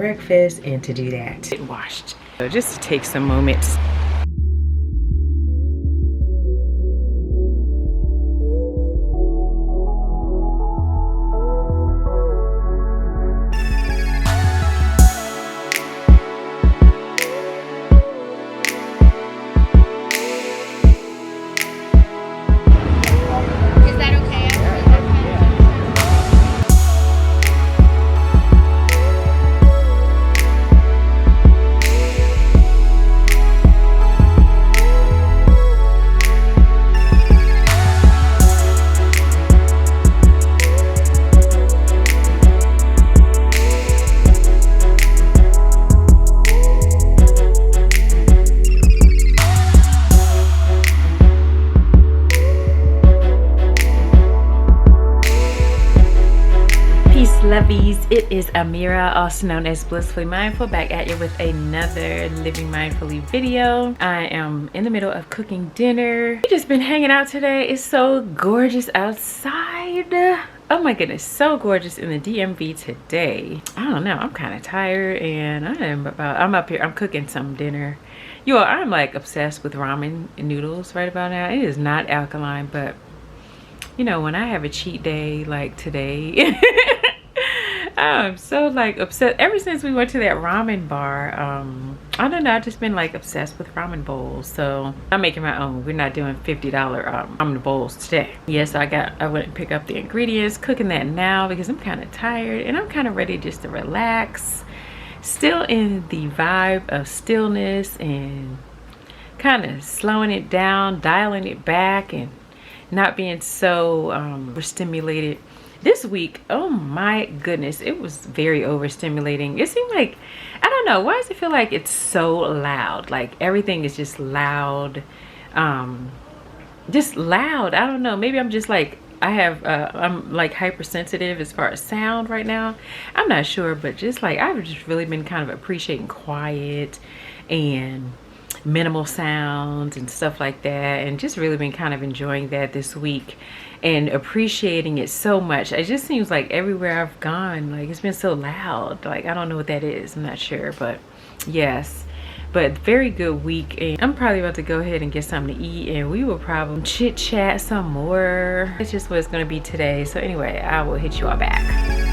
breakfast, and to do that, get washed. So just to take some moments. Lovies, it is Amira, also known as Blissfully Mindful, back at you with another Living Mindfully video. I am in the middle of cooking dinner. We've just been hanging out today. It's so gorgeous outside. Oh my goodness, so gorgeous in the DMV today. I don't know, I'm kind of tired, and I'm up here, I'm cooking some dinner. You all, I'm like obsessed with ramen noodles right about now. It is not alkaline, but you know, when I have a cheat day like today, I'm so like obsessed. Ever since we went to that ramen bar, I don't know, I've just been like obsessed with ramen bowls. So I'm making my own. We're not doing $50 ramen bowls today. Yes, I went and pick up the ingredients, cooking that now because I'm kind of tired and I'm kind of ready just to relax. Still in the vibe of stillness and kind of slowing it down, dialing it back, and not being so overstimulated. This week, oh my goodness, it was very overstimulating. It seemed like, I don't know, why does it feel like it's so loud? Like everything is just loud. Just loud. I don't know. Maybe I'm just like, I'm like hypersensitive as far as sound right now. I'm not sure, but just like, I've just really been kind of appreciating quiet and minimal sounds and stuff like that, and just really been kind of enjoying that this week and appreciating it so much. It just seems like everywhere I've gone, like it's been so loud. Like I don't know what that is, I'm not sure, but yes, but very good week. And I'm probably about to go ahead and get something to eat, and we will probably chit chat some more. It's just what it's going to be today. So anyway, I will hit you all back.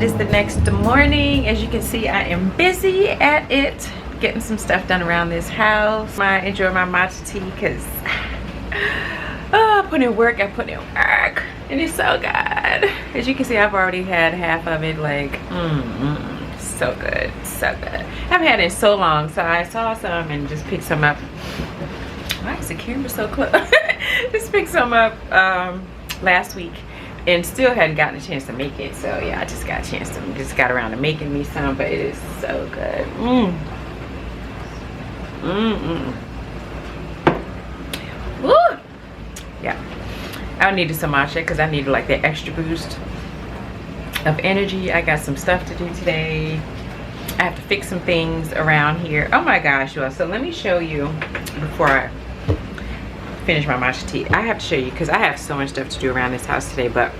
It is the next morning. As you can see, I am busy at it, getting some stuff done around this house. I enjoy my matcha tea because I put in work, and it's so good. As you can see, I've already had half of it. Like, so good, so good. I haven't had it in so long, so I saw some and just picked some up. Why is the camera so close? Just picked some up last week and still hadn't gotten a chance to make it. So yeah, I just got a chance to, just got around to making me some, but it is so good. Woo! Yeah, I needed some matcha because I needed like that extra boost of energy. I got some stuff to do today. I have to fix some things around here. Oh my gosh, y'all. So let me show you before I finish my matcha tea. I have to show you because I have so much stuff to do around this house today, but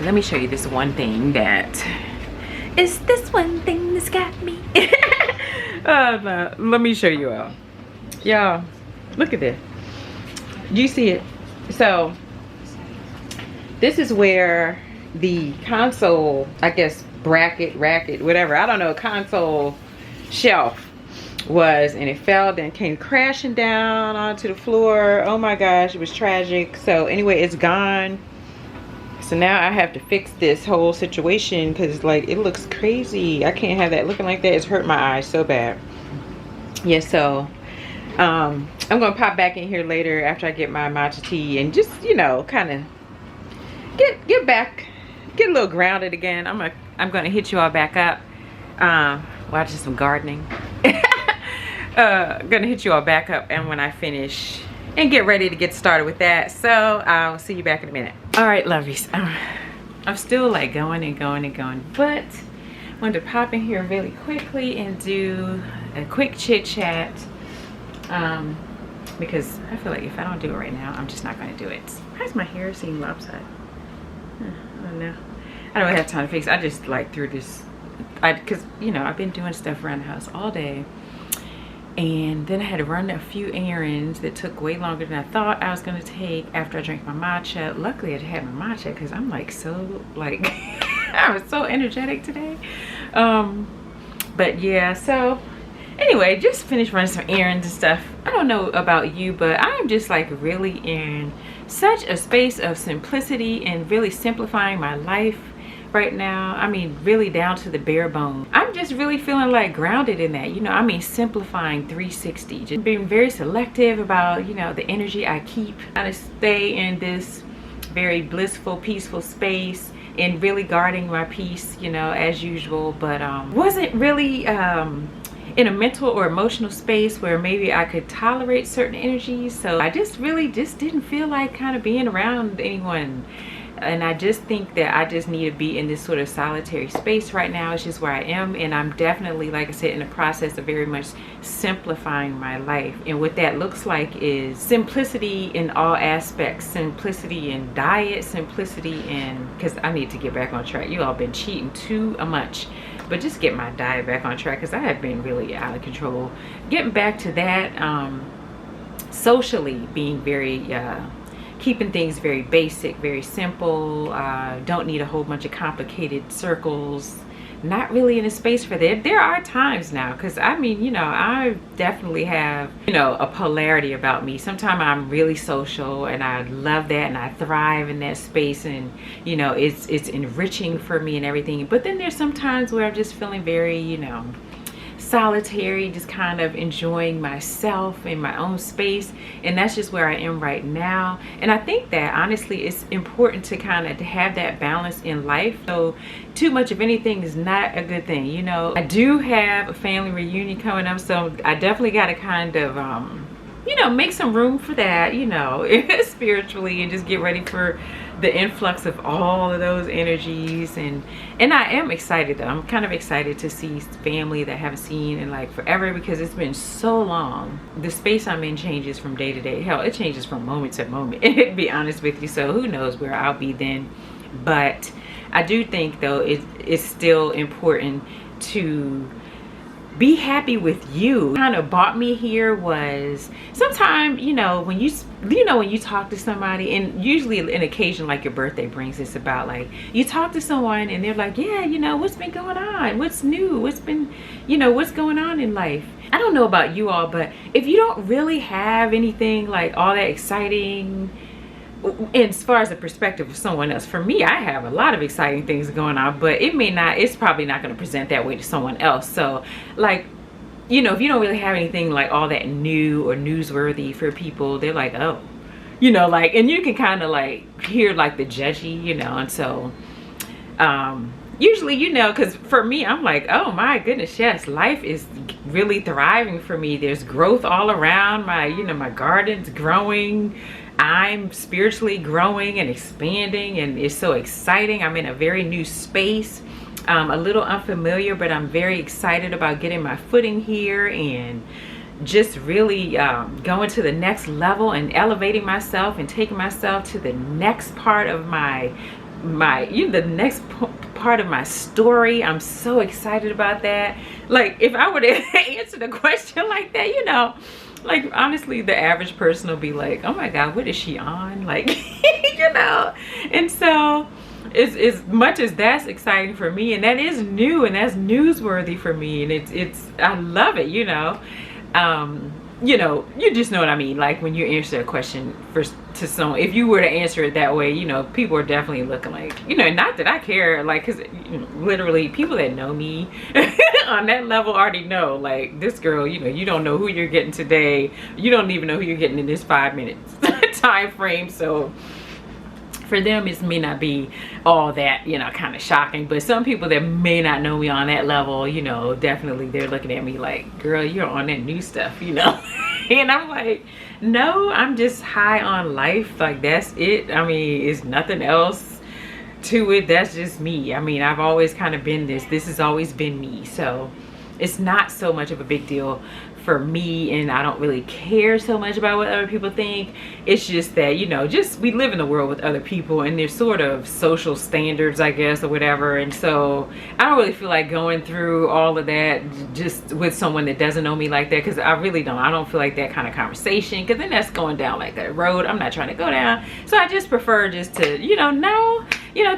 let me show you this one thing that is this one thing that's got me. Let me show you all. Y'all, look at this. Do you see it? So this is where the console, I guess, racket, whatever, I don't know, console shelf was, and it fell, then came crashing down onto the floor. Oh my gosh, it was tragic. So anyway, it's gone. So now I have to fix this whole situation because like it looks crazy. I can't have that looking like that. It's hurt my eyes so bad. Yeah, so I'm gonna pop back in here later after I get my matcha tea and just, you know, kind of get back, get a little grounded again. I'm gonna hit you all back up, watching some gardening. Gonna hit you all back up, and when I finish and get ready to get started with that, so I'll see you back in a minute. All right, lovies, I'm still like going, but I wanted to pop in here really quickly and do a quick chit chat, because I feel like if I don't do it right now, I'm just not gonna do it. Why does my hair seem lopsided? I don't know. I don't have time to fix it. I just like threw this, because you know, I've been doing stuff around the house all day, and then I had to run a few errands that took way longer than I thought I was gonna take after I drank my matcha. Luckily I had my matcha because I'm like so like I was so energetic today. But yeah, so anyway, just finished running some errands and stuff. I don't know about you, but I'm just like really in such a space of simplicity and really simplifying my life right now. I mean, really down to the bare bone. I'm just really feeling like grounded in that, you know. I mean, simplifying 360, just being very selective about, you know, the energy I keep. Trying to stay in this very blissful, peaceful space and really guarding my peace, you know, as usual, but wasn't really in a mental or emotional space where maybe I could tolerate certain energies. So I just really just didn't feel like kind of being around anyone. And I just think that I just need to be in this sort of solitary space right now. It's just where I am, and I'm definitely, like I said, in the process of very much simplifying my life. And what that looks like is simplicity in all aspects. Simplicity in diet, simplicity in, because I need to get back on track. You all been cheating too much, but just get my diet back on track because I have been really out of control. Getting back to that, socially being very keeping things very basic, very simple. Don't need a whole bunch of complicated circles. Not really in a space for that. There are times now, because I mean, you know, I definitely have, you know, a polarity about me. Sometimes I'm really social and I love that and I thrive in that space, and you know, it's enriching for me and everything. But then there's some times where I'm just feeling very, you know, solitary, just kind of enjoying myself in my own space, and that's just where I am right now. And I think that honestly it's important to kind of have that balance in life. So too much of anything is not a good thing, you know. I do have a family reunion coming up, so I definitely got to kind of you know, make some room for that, you know, spiritually, and just get ready for the influx of all of those energies. And I am excited though. I'm kind of excited to see family that I haven't seen in like forever, because it's been so long. The space I'm in changes from day to day. Hell, it changes from moment to moment, to be honest with you. So who knows where I'll be then. But I do think though it's still important to be happy with you. What kind of brought me here was sometimes, when you talk to somebody, and usually an occasion like your birthday brings this about, like you talk to someone and they're like, yeah, what's been going on? What's new? What's been, what's going on in life? I don't know about you all, but if you don't really have anything like all that exciting, as far as the perspective of someone else, for me, I have a lot of exciting things going on, but it's probably not going to present that way to someone else. So like, if you don't really have anything like all that new or newsworthy for people, they're like, oh, like, and you can kind of like hear like the judgy, and so usually, because for me, I'm like, oh my goodness, yes, life is really thriving for me. There's growth all around. My garden's growing. I'm spiritually growing and expanding, and it's so exciting. I'm in a very new space, a little unfamiliar, but I'm very excited about getting my footing here and just really going to the next level and elevating myself and taking myself to the next part of the next part of my story. I'm so excited about that. Like, if I were to answer the question like that, like, honestly, the average person will be like, oh my God, what is she on? Like, and so as much as that's exciting for me, and that is new and that's newsworthy for me, and it's I love it, you just know what I mean. Like, when you answer a question to someone, if you were to answer it that way, people are definitely looking like, not that I care, like, because literally people that know me on that level already know, like, this girl, you don't know who you're getting today. You don't even know who you're getting in this 5 minutes time frame. So for them, it may not be all that, kind of shocking. But some people that may not know me on that level, definitely they're looking at me like, girl, you're on that new stuff, And I'm like, no, I'm just high on life. Like, that's it. I mean, it's nothing else to it. That's just me. I mean, I've always kind of been this. This has always been me. So it's not so much of a big deal for me, and I don't really care so much about what other people think. It's just that, just we live in a world with other people, and there's sort of social standards, I guess, or whatever. And so I don't really feel like going through all of that just with someone that doesn't know me like that, because I really don't. I don't feel like that kind of conversation, because then that's going down like that road I'm not trying to go down. So I just prefer just to, no,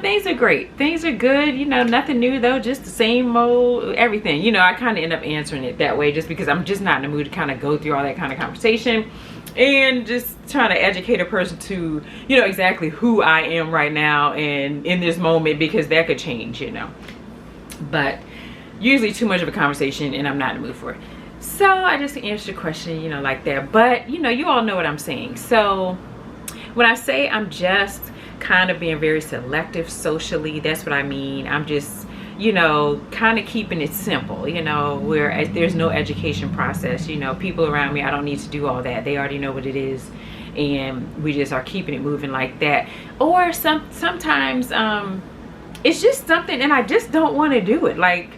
things are great. Things are good. Nothing new though, just the same old everything. I kind of end up answering it that way just because I'm just not in the mood to kind of go through all that kind of conversation, and just trying to educate a person to, exactly who I am right now and in this moment, because that could change, But usually too much of a conversation and I'm not in the mood for it. So I just answered the question, like that. But, you all know what I'm saying. So when I say I'm just kind of being very selective socially, that's what I mean. I'm just, kind of keeping it simple, where there's no education process. People around me, I don't need to do all that. They already know what it is, and we just are keeping it moving like that. Or sometimes it's just something and I just don't want to do it. Like,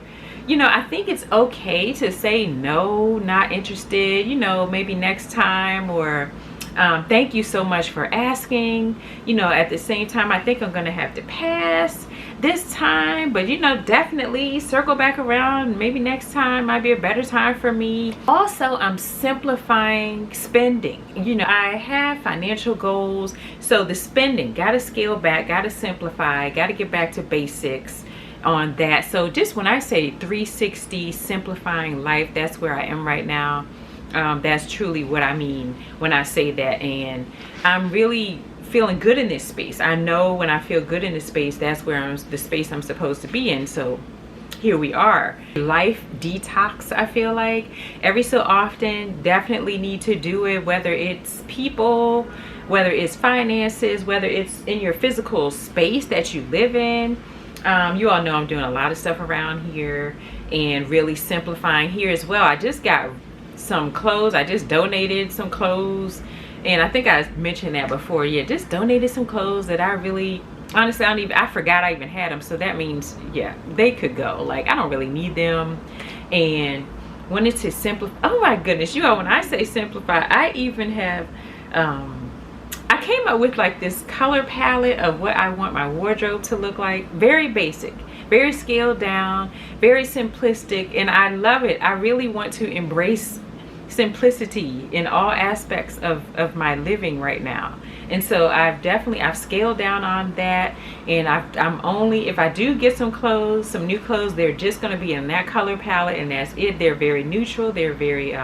I think it's okay to say no, not interested, maybe next time, or thank you so much for asking. At the same time, I think I'm gonna have to pass this time, but definitely circle back around. Maybe next time might be a better time for me. Also, I'm simplifying spending. I have financial goals, so the spending, gotta scale back, gotta simplify, gotta get back to basics on that. So just when I say 360 simplifying life, that's where I am right now. That's truly what I mean when I say that, and I'm really feeling good in this space. I know when I feel good in this space, that's where the space I'm supposed to be in. So here we are. Life detox, I feel like every so often, definitely need to do it, whether it's people, whether it's finances, whether it's in your physical space that you live in. You all know I'm doing a lot of stuff around here and really simplifying here as well. I just got some clothes. I just donated some clothes, and I think I mentioned that before. Yeah, just donated some clothes that I really, honestly, I forgot I even had them. So that means, yeah, they could go. Like, I don't really need them. And wanted to simplify. Oh my goodness, you all, when I say simplify, I even have I came up with like this color palette of what I want my wardrobe to look like. Very basic, very scaled down, very simplistic, and I love it. I really want to embrace simplicity in all aspects of my living right now. And so I've scaled down on that, and I'm only, if I do get some clothes, some new clothes, they're just going to be in that color palette, and that's it. They're very neutral, they're very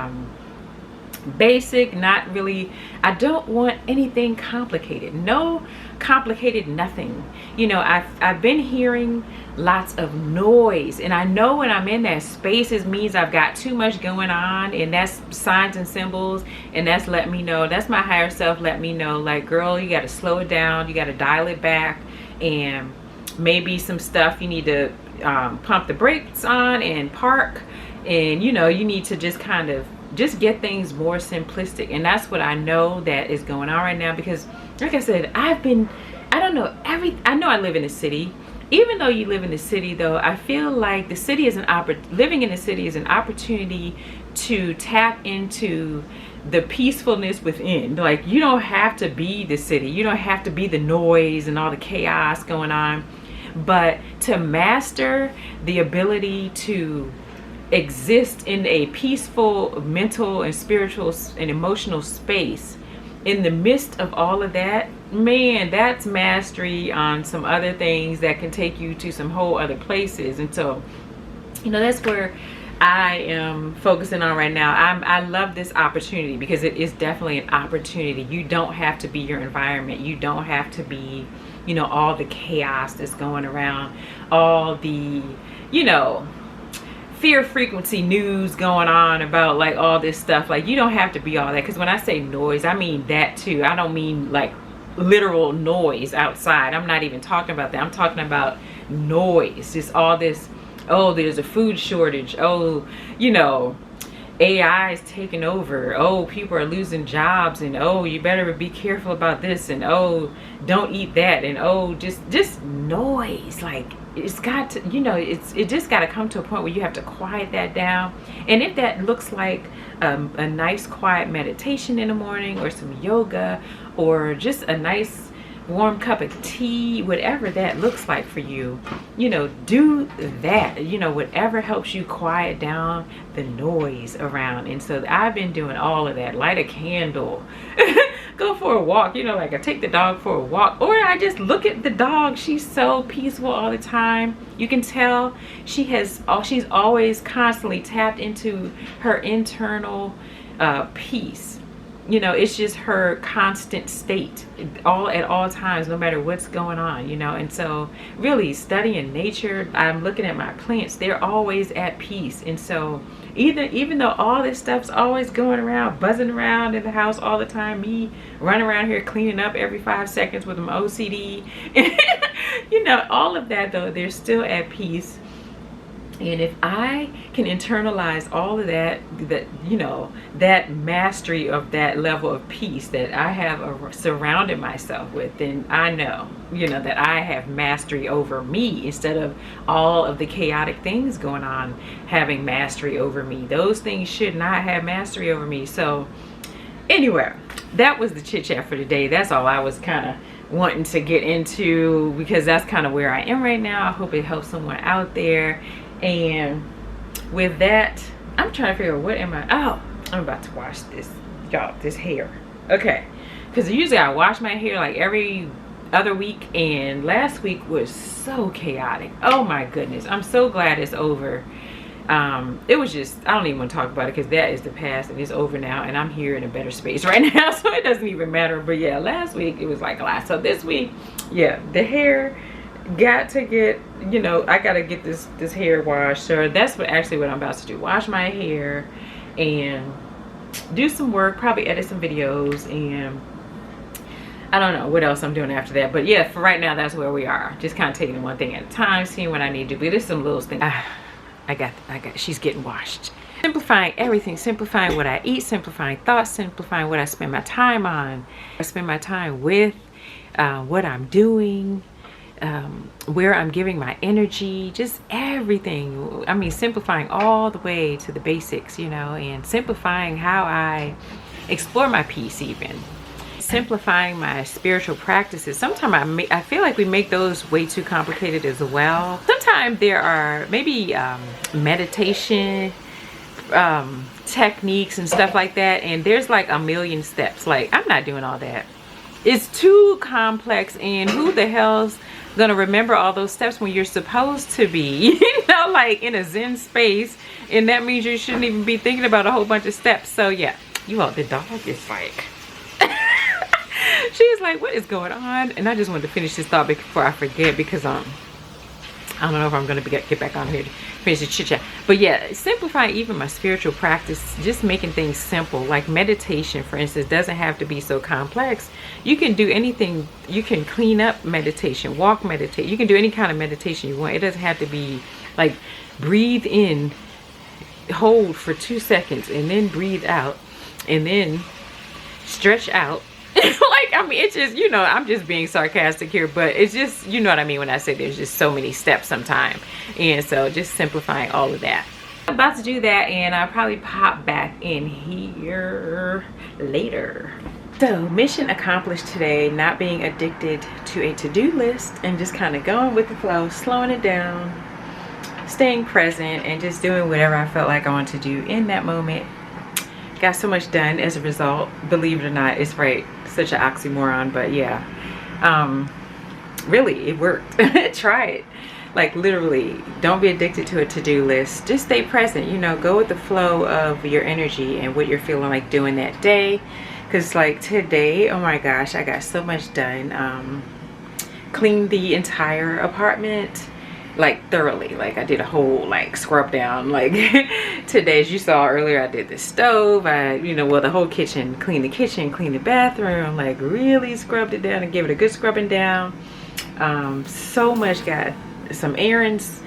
basic, not really, I don't want anything complicated, no complicated nothing. You know, I've been hearing lots of noise, and I know when I'm in that space, it means I've got too much going on, and that's signs and symbols, and that's let me know, that's my higher self let me know, like, girl, you got to slow it down, you got to dial it back, and maybe some stuff you need to pump the brakes on and park, and you know, you need to just kind of just get things more simplistic. And that's what I know that is going on right now, because like I said, I don't know, I know I live in a city. Even though you live in the city, though, I feel like the city is living in the city is an opportunity to tap into the peacefulness within. Like, you don't have to be the city, you don't have to be the noise and all the chaos going on, but to master the ability to exist in a peaceful mental and spiritual and emotional space in the midst of all of that, man, that's mastery on some other things that can take you to some whole other places. And so, you know, that's where I am focusing on right now. I love this opportunity, because it is definitely an opportunity. You don't have to be your environment, you don't have to be, you know, all the chaos that's going around, all the, you know, fear frequency news going on about like all this stuff. Like, you don't have to be all that, because when I say noise, I mean that too. I don't mean like literal noise outside. I'm not even talking about that. I'm talking about noise, just all this, oh, there's a food shortage, oh, you know, AI is taking over, oh, people are losing jobs, and oh, you better be careful about this, and oh, don't eat that, and oh, just noise. Like, it's got to, you know, it just got to come to a point where you have to quiet that down. And if that looks like a nice quiet meditation in the morning, or some yoga, or just a nice warm cup of tea, whatever that looks like for you, you know, do that. You know, whatever helps you quiet down the noise around. And so I've been doing all of that. Light a candle, go for a walk, you know, like I take the dog for a walk, or I just look at the dog. She's so peaceful all the time. You can tell she's always constantly tapped into her internal peace. You know, it's just her constant state at all times, no matter what's going on, you know. And so really studying nature, I'm looking at my plants, they're always at peace. And so even though all this stuff's always going around, buzzing around in the house all the time, me running around here cleaning up every 5 seconds with my OCD, you know, all of that, though, they're still at peace. And if I can internalize all of that, you know, that mastery of that level of peace that I have surrounded myself with, then I know, you know, that I have mastery over me, instead of all of the chaotic things going on having mastery over me. Those things should not have mastery over me. So anyway, that was the chit chat for today. That's all I was kind of wanting to get into, because that's kind of where I am right now. I hope it helps someone out there. And with that, I'm trying to figure out what am I, oh, I'm about to wash this, y'all, this hair. Okay, because usually I wash my hair like every other week, and last week was so chaotic. Oh my goodness, I'm so glad it's over. It was just, I don't even want to talk about it, because that is the past and it's over now, and I'm here in a better space right now, so it doesn't even matter. But yeah, last week it was like a lot. So this week, yeah, the hair got to get, you know, I gotta get this hair washed. So that's what I'm about to do, wash my hair and do some work, probably edit some videos, and I don't know what else I'm doing after that. But yeah, for right now, that's where we are, just kind of taking one thing at a time, seeing what I need to do. But there's some little things. I got she's getting washed. Simplifying everything, simplifying what I eat, simplifying thoughts, simplifying what I spend my time on, I spend my time with, what I'm doing, where I'm giving my energy, just everything. I mean, simplifying all the way to the basics, you know, and simplifying how I explore my peace even. simplifying my spiritual practices. Sometimes I feel like we make those way too complicated as well. Sometimes there are maybe meditation techniques and stuff like that, and there's like a million steps. Like, I'm not doing all that. It's too complex, and who the hell's gonna remember all those steps when you're supposed to be, you know, like in a Zen space, and that means you shouldn't even be thinking about a whole bunch of steps. So yeah, you all, the dog is like she's like, what is going on? And I just wanted to finish this thought before I forget, because I don't know if I'm gonna get back on here to finish the chit chat. But yeah, simplifying even my spiritual practice, just making things simple. Like meditation, for instance, doesn't have to be so complex. You can do anything. You can clean up meditation, walk meditate. You can do any kind of meditation you want. It doesn't have to be like breathe in, hold for 2 seconds, and then breathe out, and then stretch out. Like, I mean, it's just, you know, I'm just being sarcastic here, but it's just, you know what I mean when I say there's just so many steps sometimes. And so just simplifying all of that. I'm about to do that, and I'll probably pop back in here later. So mission accomplished today, not being addicted to a to-do list and just kind of going with the flow, slowing it down, staying present, and just doing whatever I felt like I wanted to do in that moment. Got so much done as a result. Believe it or not, it's right, such an oxymoron, but yeah, really it worked. Try it. Like, literally, don't be addicted to a to-do list. Just stay present, you know, go with the flow of your energy and what you're feeling like doing that day. Because like today, oh my gosh, I got so much done. Cleaned the entire apartment, like thoroughly. Like, I did a whole like scrub down. Like today, as you saw earlier, I did the stove, well, the whole kitchen, cleaned the bathroom, like really scrubbed it down and gave it a good scrubbing down. So much, got some errands.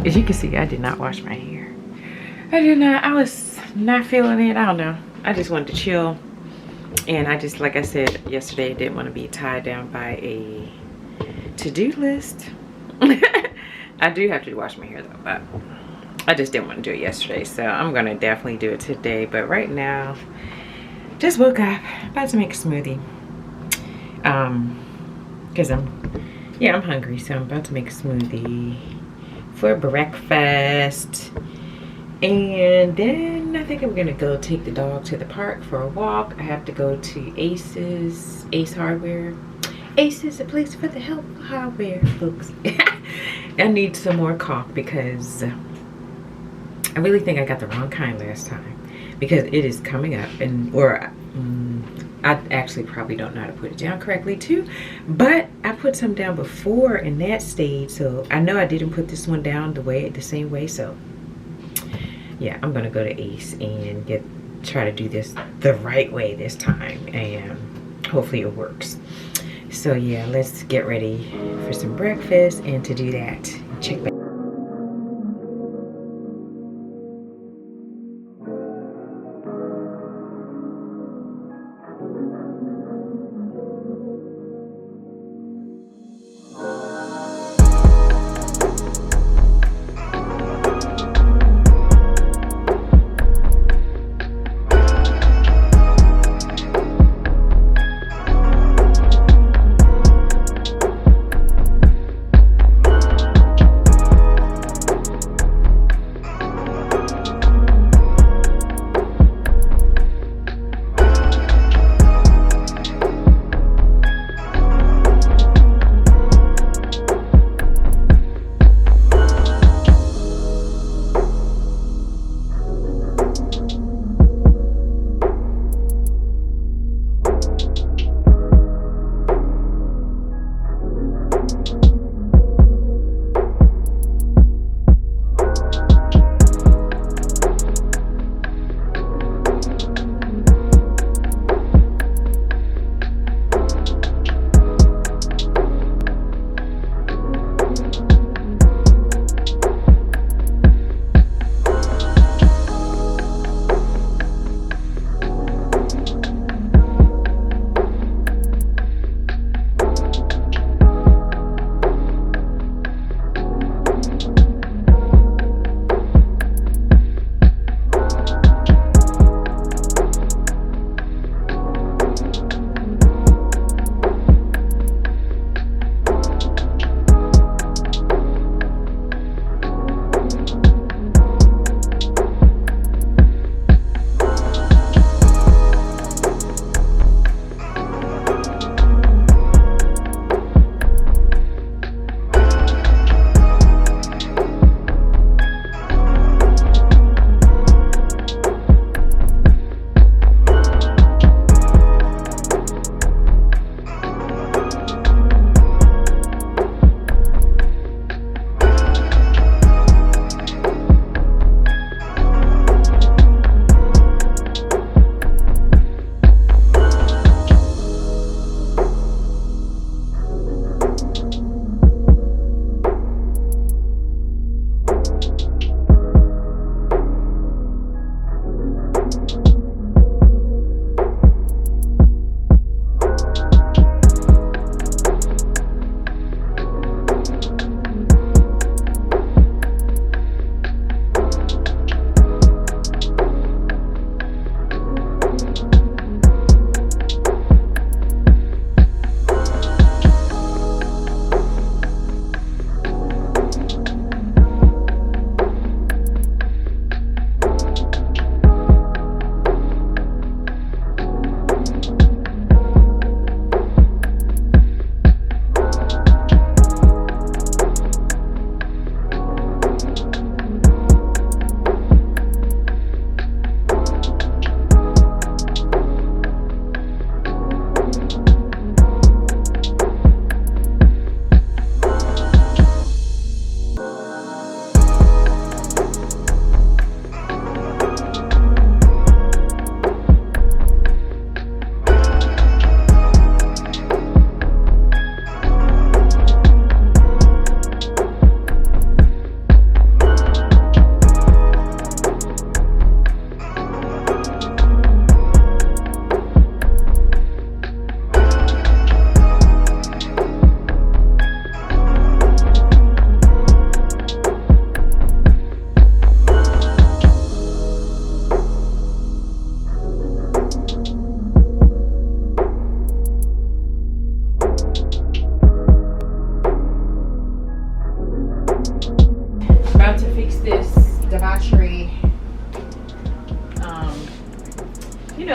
As you can see, I did not wash my hair. I did not. I was not feeling it. I don't know. I just wanted to chill. And I just, like I said yesterday, didn't want to be tied down by a to-do list. I do have to wash my hair though, but I just didn't want to do it yesterday. So I'm going to definitely do it today. But right now, just woke up. About to make a smoothie. Because I'm hungry. So I'm about to make a smoothie for breakfast. And then I think I'm gonna go take the dog to the park for a walk. I have to go to Ace Hardware. Ace is a place for the health hardware, folks. I need some more caulk because I really think I got the wrong kind last time, because it is coming up, and I actually probably don't know how to put it down correctly too, but I put some down before and that stayed, so I know I didn't put this one down the same way. So yeah, I'm gonna go to Ace and try to do this the right way this time, and hopefully it works. So yeah, let's get ready for some breakfast, and to do that, check back.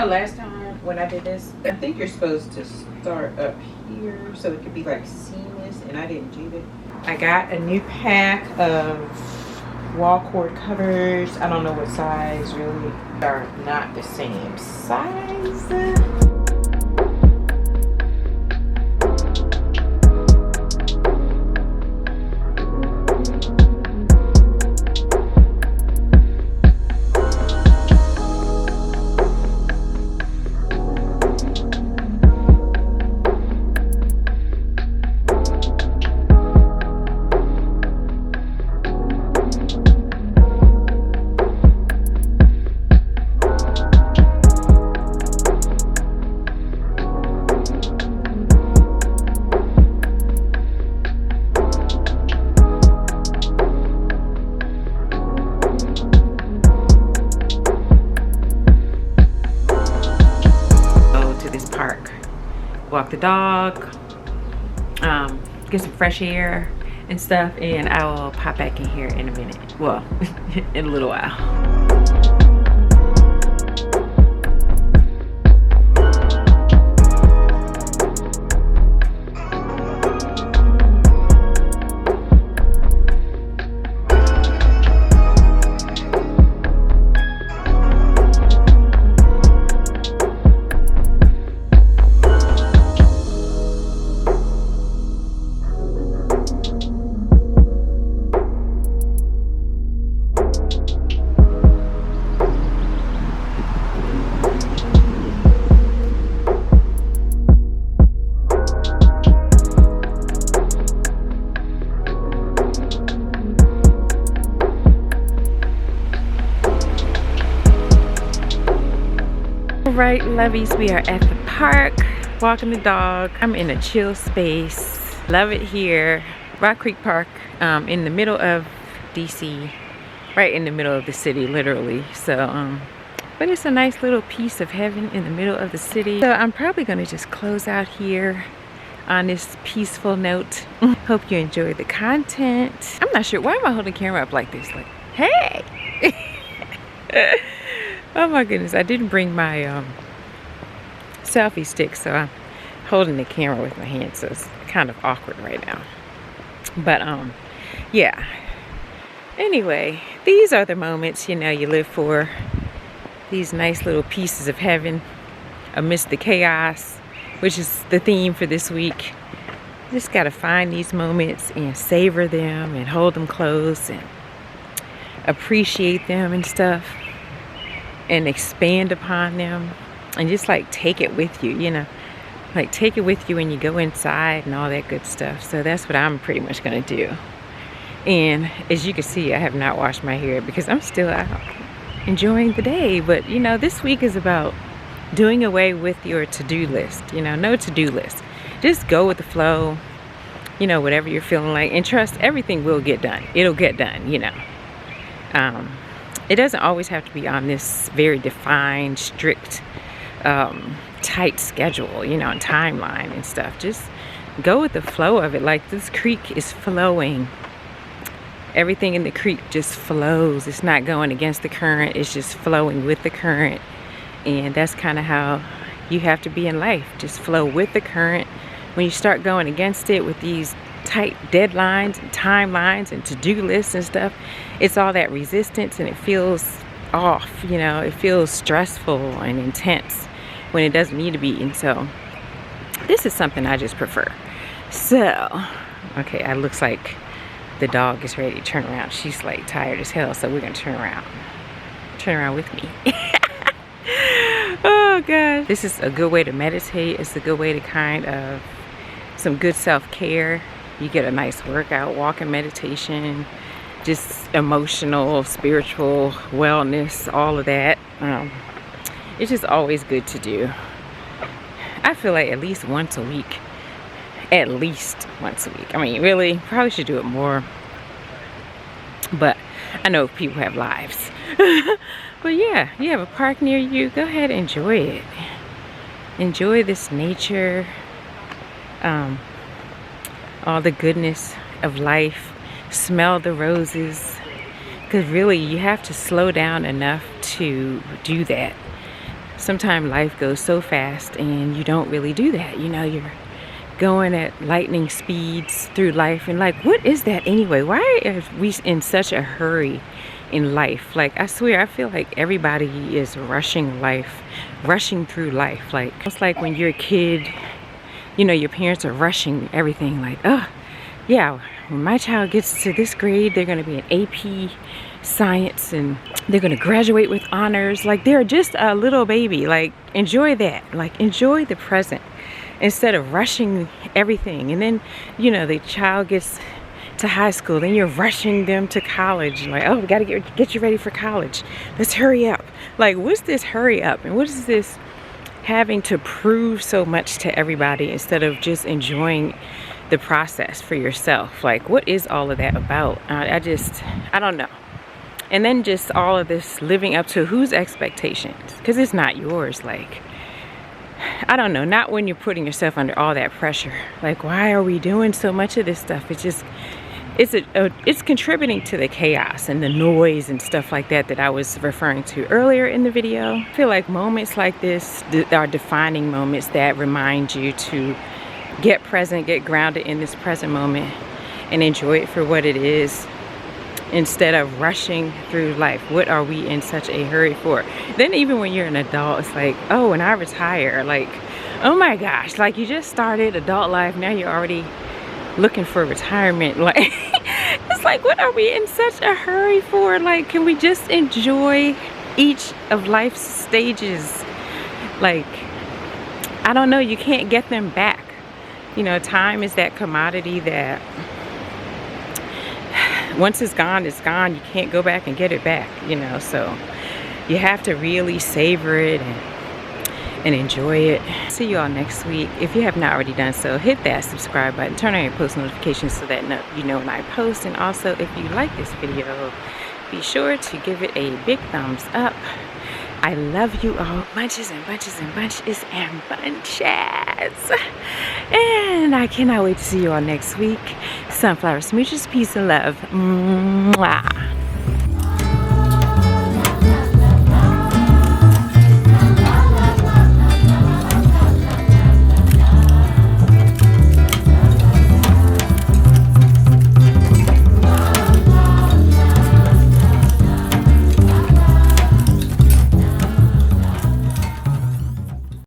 know, last time when I did this, I think you're supposed to start up here so it could be like seamless, and I didn't do that. I got a new pack of wall cord covers. I don't know what size really. They're not the same size. Walk the dog, get some fresh air and stuff, and I will pop back in here in a minute. Well, in a little while. Alright, lovies, we are at the park walking the dog. I'm in a chill space. Love it here. Rock Creek Park, in the middle of DC, right in the middle of the city, literally. So but it's a nice little piece of heaven in the middle of the city. So I'm probably gonna just close out here on this peaceful note. Hope you enjoyed the content. I'm not sure why am I holding the camera up like this, like, hey. Oh my goodness, I didn't bring my selfie stick, so I'm holding the camera with my hand, so it's kind of awkward right now. But yeah, anyway, these are the moments, you know, you live for. These nice little pieces of heaven amidst the chaos, which is the theme for this week. Just gotta find these moments and savor them and hold them close and appreciate them and stuff, and expand upon them, and just like take it with you, you know, like take it with you when you go inside and all that good stuff. So that's what I'm pretty much gonna do. And as you can see, I have not washed my hair because I'm still out enjoying the day. But you know, this week is about doing away with your to-do list. You know, no to-do list. Just go with the flow, you know, whatever you're feeling like, and trust everything will get done. It'll get done, you know. It doesn't always have to be on this very defined, strict, tight schedule, you know, and timeline and stuff. Just go with the flow of it. Like, this creek is flowing. Everything in the creek just flows. It's not going against the current. It's just flowing with the current. And that's kind of how you have to be in life. Just flow with the current. When you start going against it with these tight deadlines and timelines and to-do lists and stuff, it's all that resistance, and it feels off, you know. It feels stressful and intense when it doesn't need to be. And so this is something I just prefer. So okay, it looks like the dog is ready to turn around. She's like tired as hell, so we're gonna turn around with me. Oh god, this is a good way to meditate. It's a good way to kind of some good self-care. You get a nice workout, walking, meditation, just emotional, spiritual wellness, all of that. It's just always good to do. I feel like at least once a week. At least once a week. I mean, really, probably should do it more. But I know people have lives. But yeah, you have a park near you, go ahead and enjoy it. Enjoy this nature. All the goodness of life. Smell the roses, because really you have to slow down enough to do that. sometimes life goes so fast and you don't really do that. You know, you're going at lightning speeds through life, and like, what is that anyway? Why are we in such a hurry in life? Like, I swear, I feel like everybody is rushing through life. Like, it's like when you're a kid, you know, your parents are rushing everything. Like, oh yeah, when my child gets to this grade, they're going to be an AP science and they're going to graduate with honors. Like, they're just a little baby. Like, enjoy that. Like, enjoy the present instead of rushing everything. And then, you know, the child gets to high school, then you're rushing them to college. Like, oh, we got to get you ready for college. Let's hurry up. Like, what's this hurry up? And what is this having to prove so much to everybody instead of just enjoying the process for yourself? Like, what is all of that about? I don't know. And then just all of this living up to whose expectations, because it's not yours. Like, I don't know, not when you're putting yourself under all that pressure. Like, why are we doing so much of this stuff? It's just, it's contributing to the chaos and the noise and stuff like that I was referring to earlier in the video. I feel like moments like this are defining moments that remind you to get present, get grounded in this present moment, and enjoy it for what it is, instead of rushing through life. What are we in such a hurry for? Then even when you're an adult, it's like, oh, when I retire, like, oh my gosh, like, you just started adult life, now you're already looking for retirement. Like, it's like, what are we in such a hurry for? Like, can we just enjoy each of life's stages? Like, I don't know, you can't get them back. You know, time is that commodity that once it's gone, it's gone. You can't go back and get it back, you know. So you have to really savor it and enjoy it. See you all next week. If you have not already done so, hit that subscribe button, turn on your post notifications so that you know when I post. And also, if you like this video, be sure to give it a big thumbs up. I love you all bunches and bunches and bunches and bunches. And I cannot wait to see you all next week. Sunflower smooches, peace and love. Mwah.